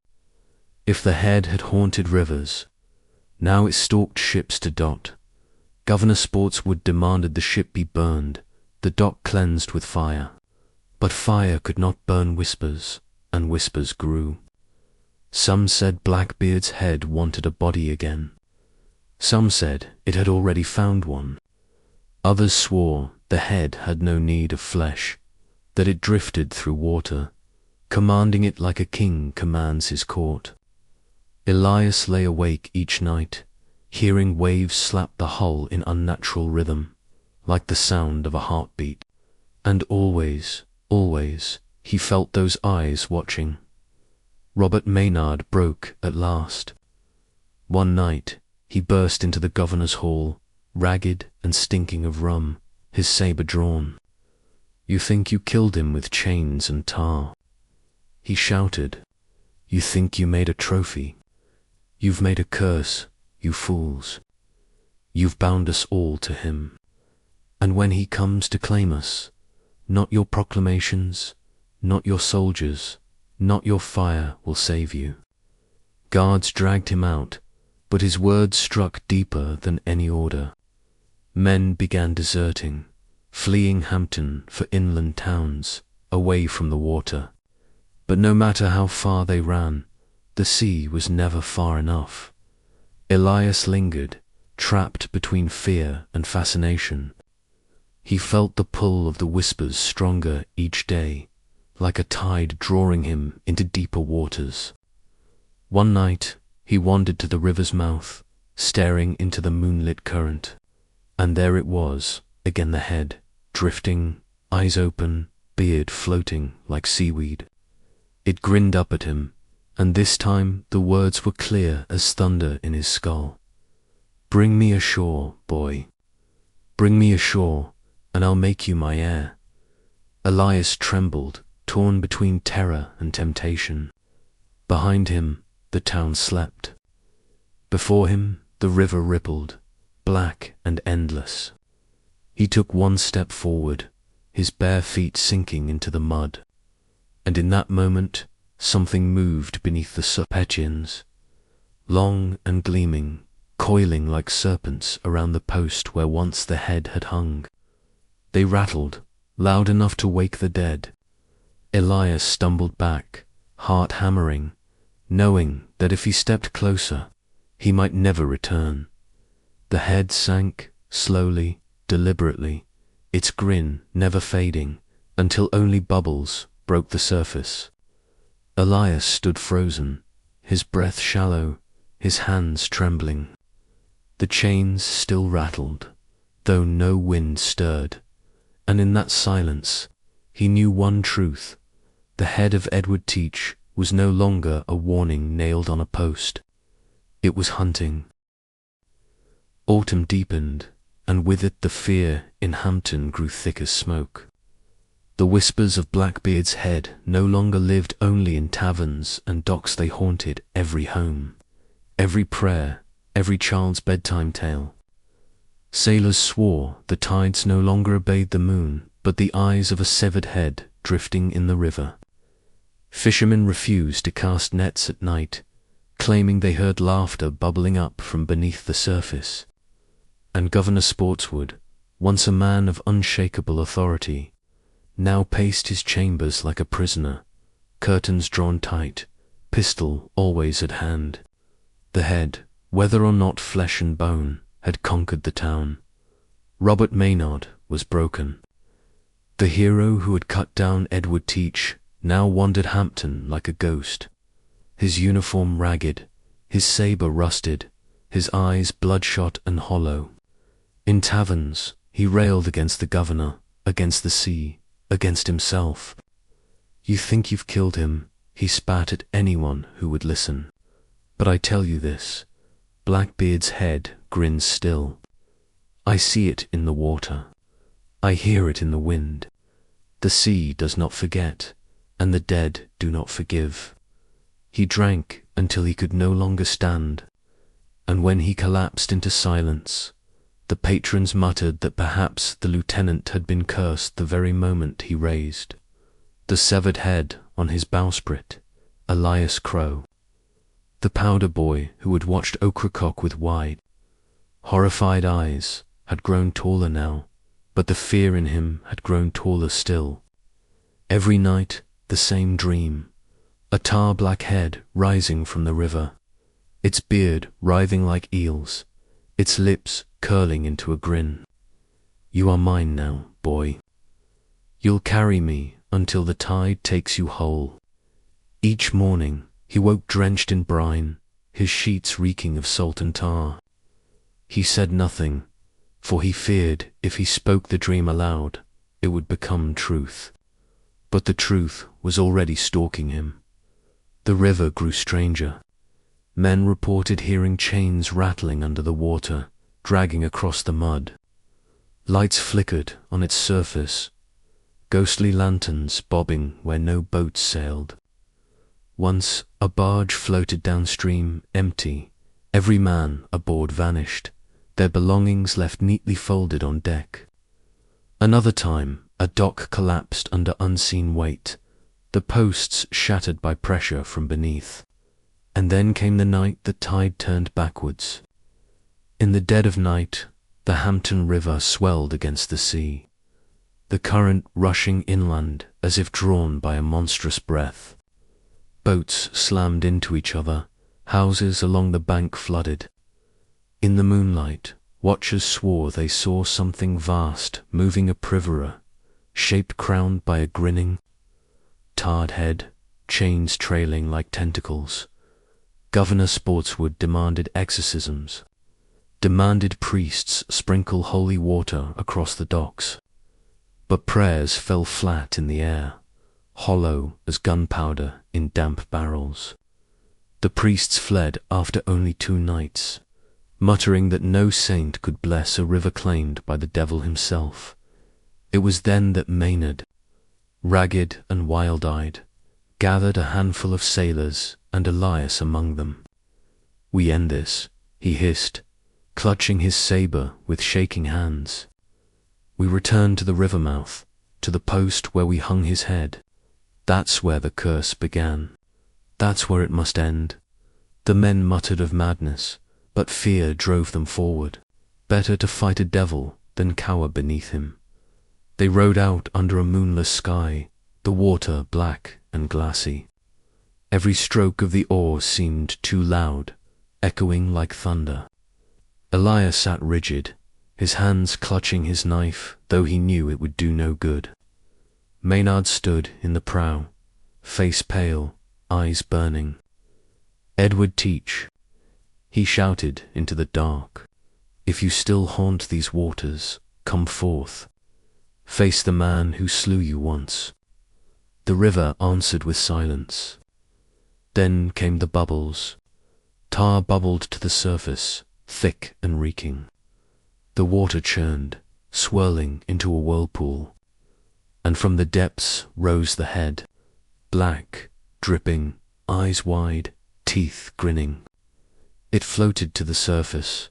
If the head had haunted rivers, now it stalked ships to dot. Governor Sportswood demanded the ship be burned, the dock cleansed with fire. But fire could not burn whispers, and whispers grew. Some said Blackbeard's head wanted a body again. Some said it had already found one. Others swore the head had no need of flesh, that it drifted through water, commanding it like a king commands his court. Elias lay awake each night, hearing waves slap the hull in unnatural rhythm, like the sound of a heartbeat. And always, always, he felt those eyes watching. Robert Maynard broke at last. One night, he burst into the governor's hall, ragged and stinking of rum, his saber drawn. "You think you killed him with chains and tar?" he shouted. "You think you made a trophy? You've made a curse, you fools. You've bound us all to him. And when he comes to claim us, not your proclamations, not your soldiers, not your fire will save you." Guards dragged him out, but his words struck deeper than any order. Men began deserting, fleeing Hampton for inland towns, away from the water. But no matter how far they ran, the sea was never far enough. Elias lingered, trapped between fear and fascination. He felt the pull of the whispers stronger each day, like a tide drawing him into deeper waters. One night, he wandered to the river's mouth, staring into the moonlit current. And there it was, again the head, drifting, eyes open, beard floating like seaweed. It grinned up at him, and this time the words were clear as thunder in his skull. "Bring me ashore, boy. Bring me ashore, and I'll make you my heir." Elias trembled, torn between terror and temptation. Behind him, the town slept. Before him, the river rippled, black and endless. He took one step forward, his bare feet sinking into the mud. And in that moment, something moved beneath the serpentines, long and gleaming, coiling like serpents around the post where once the head had hung. They rattled, loud enough to wake the dead. Elias stumbled back, heart hammering, knowing that if he stepped closer, he might never return. The head sank, slowly, deliberately, its grin never fading, until only bubbles broke the surface. Elias stood frozen, his breath shallow, his hands trembling. The chains still rattled, though no wind stirred, and in that silence he knew one truth: the head of Edward Teach was no longer a warning nailed on a post. It was hunting. Autumn deepened, and with it the fear in Hampton grew thick as smoke. The whispers of Blackbeard's head no longer lived only in taverns and docks, they haunted every home, every prayer, every child's bedtime tale. Sailors swore the tides no longer obeyed the moon, but the eyes of a severed head drifting in the river. Fishermen refused to cast nets at night, claiming they heard laughter bubbling up from beneath the surface. And Governor Spotswood, once a man of unshakable authority, now paced his chambers like a prisoner, curtains drawn tight, pistol always at hand. The head, whether or not flesh and bone, had conquered the town. Robert Maynard was broken. The hero who had cut down Edward Teach now wandered Hampton like a ghost, his uniform ragged, his sabre rusted, his eyes bloodshot and hollow. In taverns he railed against the governor, against the sea, against himself. "You think you've killed him," he spat at anyone who would listen. "But I tell you this, Blackbeard's head grins still. I see it in the water. I hear it in the wind. The sea does not forget, and the dead do not forgive." He drank until he could no longer stand, and when he collapsed into silence, the patrons muttered that perhaps the lieutenant had been cursed the very moment he raised the severed head on his bowsprit, Elias Crow. The powder boy who had watched Ocracoke with wide, horrified eyes had grown taller now, but the fear in him had grown taller still. Every night the same dream, a tar-black head rising from the river, its beard writhing like eels, its lips curling into a grin. "You are mine now, boy. You'll carry me until the tide takes you whole." Each morning he woke drenched in brine, his sheets reeking of salt and tar. He said nothing, for he feared if he spoke the dream aloud, it would become truth. But the truth was already stalking him. The river grew stranger. Men reported hearing chains rattling under the water, dragging across the mud. Lights flickered on its surface, ghostly lanterns bobbing where no boats sailed. Once a barge floated downstream, empty. Every man aboard vanished, their belongings left neatly folded on deck. Another time, a dock collapsed under unseen weight, the posts shattered by pressure from beneath. And then came the night the tide turned backwards. In the dead of night, the Hampton River swelled against the sea, the current rushing inland as if drawn by a monstrous breath. Boats slammed into each other, houses along the bank flooded. In the moonlight, watchers swore they saw something vast moving upriver, shape crowned by a grinning, tarred head, chains trailing like tentacles. Governor Spotswood demanded exorcisms, demanded priests sprinkle holy water across the docks. But prayers fell flat in the air, hollow as gunpowder in damp barrels. The priests fled after only 2 nights, muttering that no saint could bless a river claimed by the devil himself. It was then that Maynard, ragged and wild-eyed, gathered a handful of sailors and Elias among them. "We end this," he hissed, clutching his sabre with shaking hands. "We return to the river mouth, to the post where we hung his head. That's where the curse began. That's where it must end." The men muttered of madness, but fear drove them forward. Better to fight a devil than cower beneath him. They rowed out under a moonless sky, the water black and glassy. Every stroke of the oar seemed too loud, echoing like thunder. Elias sat rigid, his hands clutching his knife, though he knew it would do no good. Maynard stood in the prow, face pale, eyes burning. "Edward Teach," he shouted into the dark, "if you still haunt these waters, come forth. Face the man who slew you once." The river answered with silence. Then came the bubbles. Tar bubbled to the surface, thick and reeking. The water churned, swirling into a whirlpool, and from the depths rose the head, black, dripping, eyes wide, teeth grinning. It floated to the surface,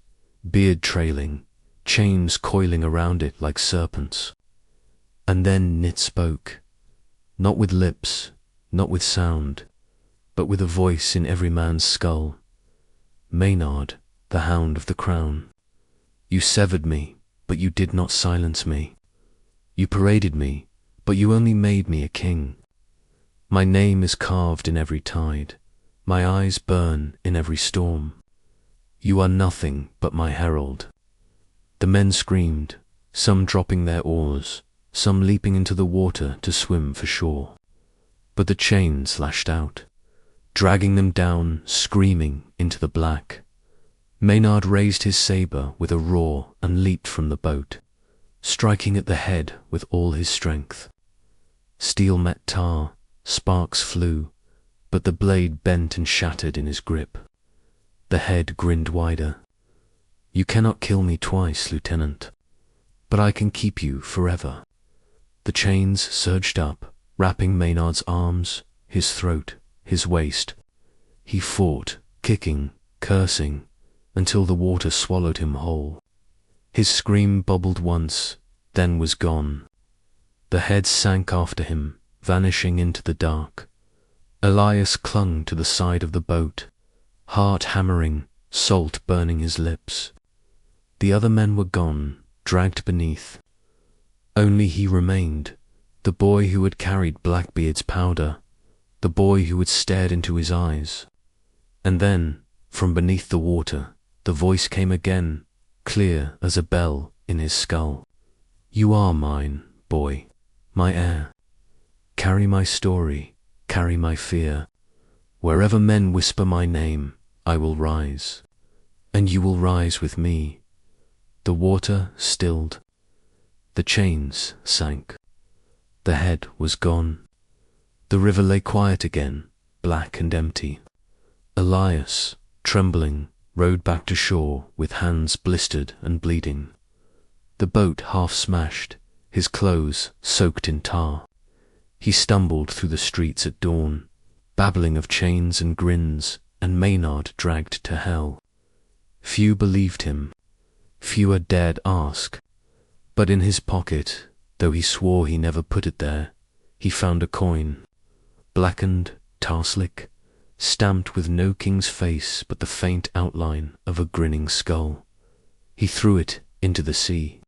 beard trailing, chains coiling around it like serpents. And then it spoke, not with lips, not with sound, but with a voice in every man's skull. "Maynard, the Hound of the Crown, you severed me, but you did not silence me. You paraded me, but you only made me a king. My name is carved in every tide, my eyes burn in every storm. You are nothing but my herald." The men screamed, some dropping their oars, some leaping into the water to swim for shore. But the chains lashed out, dragging them down, screaming into the black. Maynard raised his saber with a roar and leaped from the boat, striking at the head with all his strength. Steel met tar, sparks flew, but the blade bent and shattered in his grip. The head grinned wider. "You cannot kill me twice, Lieutenant, but I can keep you forever." The chains surged up, wrapping Maynard's arms, his throat, his waist. He fought, kicking, cursing, until the water swallowed him whole. His scream bubbled once, then was gone. The head sank after him, vanishing into the dark. Elias clung to the side of the boat, heart hammering, salt burning his lips. The other men were gone, dragged beneath. Only he remained, the boy who had carried Blackbeard's powder, the boy who had stared into his eyes. And then, from beneath the water, the voice came again, clear as a bell in his skull. "You are mine, boy, my heir. Carry my story, carry my fear. Wherever men whisper my name, I will rise, and you will rise with me." The water stilled. The chains sank. The head was gone. The river lay quiet again, black and empty. Elias, trembling, rowed back to shore with hands blistered and bleeding. The boat half smashed, his clothes soaked in tar. He stumbled through the streets at dawn, babbling of chains and grins, and Maynard dragged to hell. Few believed him. Fewer dared ask. But in his pocket, though he swore he never put it there, he found a coin, blackened, tar-slick, stamped with no king's face but the faint outline of a grinning skull. He threw it into the sea,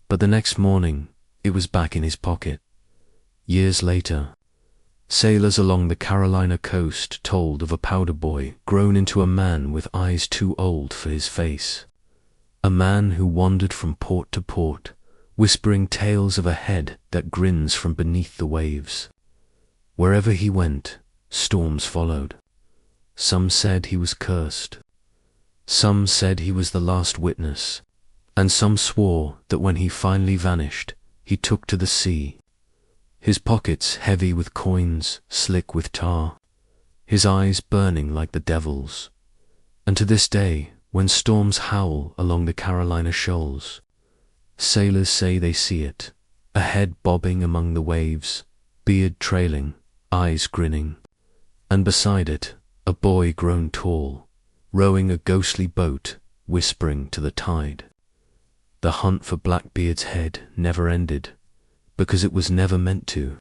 but the next morning it was back in his pocket. Years later, sailors along the Carolina coast told of a powder boy grown into a man with eyes too old for his face. A man who wandered from port to port, whispering tales of a head that grins from beneath the waves. Wherever he went, storms followed. Some said he was cursed. Some said he was the last witness, and some swore that when he finally vanished, he took to the sea. His pockets heavy with coins, slick with tar, his eyes burning like the devil's. And to this day, when storms howl along the Carolina shoals, sailors say they see it, a head bobbing among the waves, beard trailing, eyes grinning, and beside it, a boy grown tall, rowing a ghostly boat, whispering to the tide. The hunt for Blackbeard's head never ended, because it was never meant to.